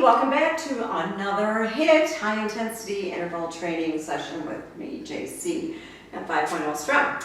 welcome back to another HIIT, high intensity interval training session with me, JC, at 5.0 Strong.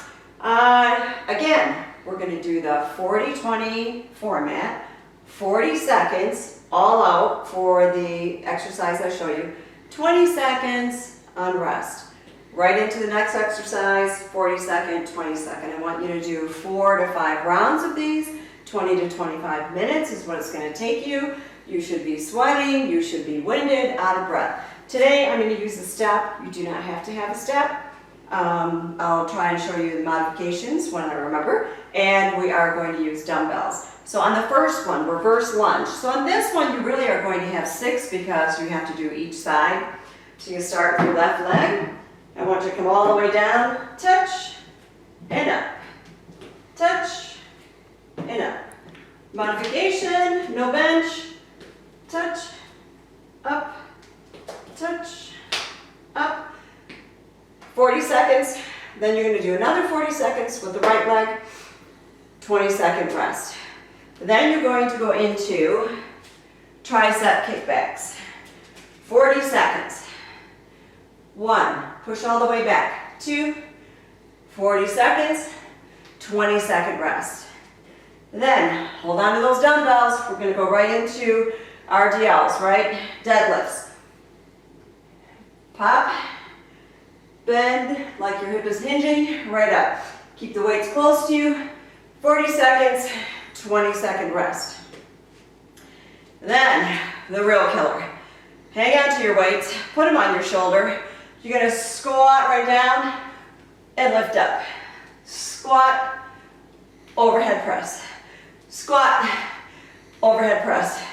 Again, we're going to do the 40-20 format, 40 seconds all out for the exercise I show you, 20 seconds on rest. Right into the next exercise, 40 second, 20 second. I want you to do 4 to 5 rounds of these. 20 to 25 minutes is what it's going to take you. You should be sweating, you should be winded, out of breath. Today I'm going to use a step. You do not have to have a step. I'll try and show you the modifications when I remember. And we are going to use dumbbells. So on the first one, reverse lunge. So on this one you really are going to have 6 because you have to do each side. So you start with your left leg. I want you to come all the way down, touch, and up. Touch, and up. Modification, no bench, touch, up, touch, up. 40 seconds, then you're going to do another 40 seconds with the right leg, 20-second rest. Then you're going to go into tricep kickbacks. 40 seconds. 1, push all the way back. 2, 40 seconds, 20-second rest. Then, hold on to those dumbbells. We're going to go right into RDLs, right? Deadlifts. Pop, bend like your hip is hinging, right up. Keep the weights close to you. 40 seconds, 20-second rest. Then, the real killer. Hang on to your weights, put them on your shoulder. You're going to squat right down and lift up. Squat, overhead press. Squat, overhead press.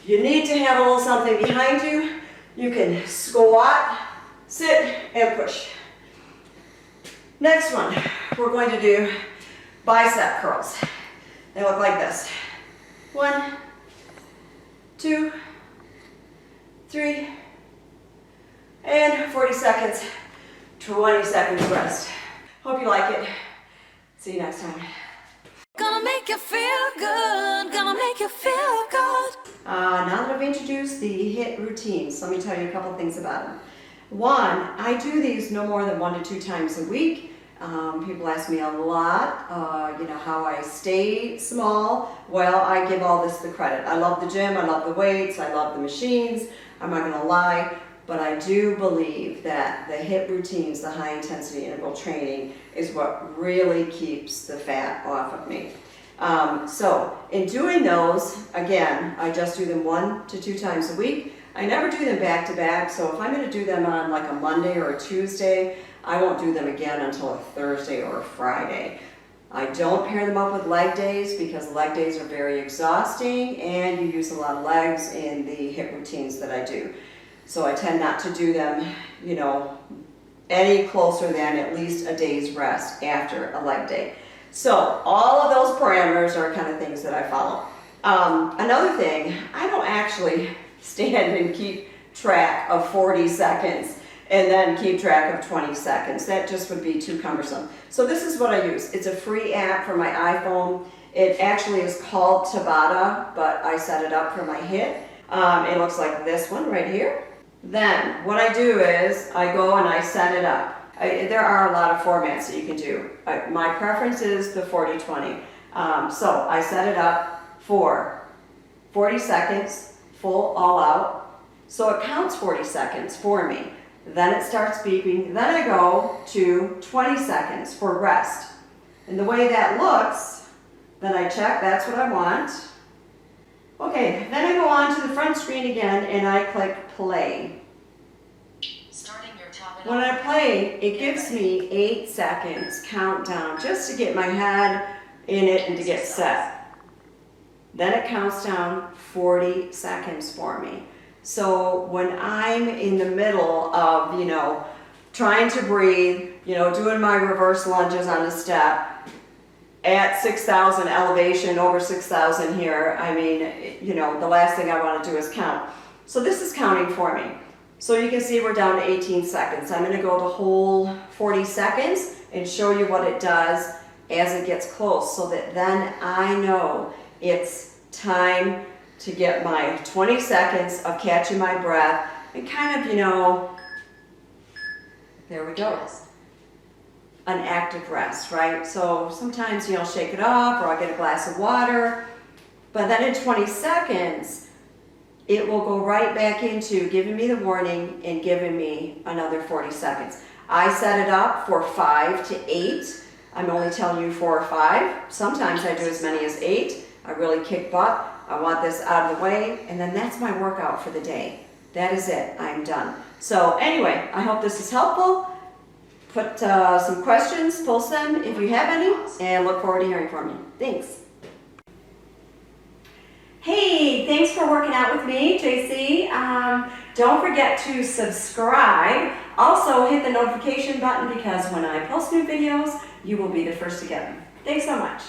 You need to have a little something behind you. You can squat, sit, and push. Next one, we're going to do bicep curls. They look like this. 1, 2, 3, and 40 seconds, 20 seconds rest. Hope you like it. See you next time. Gonna make you feel good, gonna make you feel good. Now that I've introduced the HIIT routines, let me tell you a couple things about them. One, I do these no more than 1 to 2 times a week. People ask me a lot, how I stay small. Well, I give all this the credit. I love the gym, I love the weights, I love the machines. I'm not gonna lie, but I do believe that the HIIT routines, the high intensity interval training, is what really keeps the fat off of me. So in doing those, again, I just do them 1 to 2 times a week. I never do them back to back, so if I'm going to do them on like a Monday or a Tuesday, I won't do them again until a Thursday or a Friday. I don't pair them up with leg days because leg days are very exhausting and you use a lot of legs in the HIIT routines that I do. So I tend not to do them, any closer than at least a day's rest after a leg day. So all of those parameters are kind of things that I follow. Another thing, I don't actually stand and keep track of 40 seconds and then keep track of 20 seconds. That just would be too cumbersome. So this is what I use. It's a free app for my iPhone. It actually is called Tabata, but I set it up for my HIIT. It looks like this one right here. Then what I do is I go and I set it up. There are a lot of formats that you can do. My preference is the 40-20. So I set it up for 40 seconds, full all out. So it counts 40 seconds for me. Then it starts beeping. Then I go to 20 seconds for rest. And the way that looks, then I check, that's what I want. Okay, then I go on to the front screen again and I click play. When I play, it gives me 8 seconds countdown just to get my head in it and to get set. Then it counts down 40 seconds for me. So when I'm in the middle of, trying to breathe, doing my reverse lunges on a step at 6,000 elevation, over 6,000 here, the last thing I want to do is count. So this is counting for me. So you can see we're down to 18 seconds. I'm going to go the whole 40 seconds and show you what it does as it gets close so that then I know it's time to get my 20 seconds of catching my breath and kind of, there we go. An active rest, right? So sometimes, shake it off, or I'll get a glass of water, but then in 20 seconds, it will go right back into giving me the warning and giving me another 40 seconds. I set it up for 5 to 8. I'm only telling you 4 or 5. Sometimes I do as many as 8. I really kick butt. I want this out of the way, and then that's my workout for the day. That is it. I'm done. So anyway, I hope this is helpful. Put some questions, post them if you have any, and look forward to hearing from you. Thanks. Hey, thanks for working out with me, JC. Don't forget to subscribe. Also, hit the notification button because when I post new videos, you will be the first to get them. Thanks so much.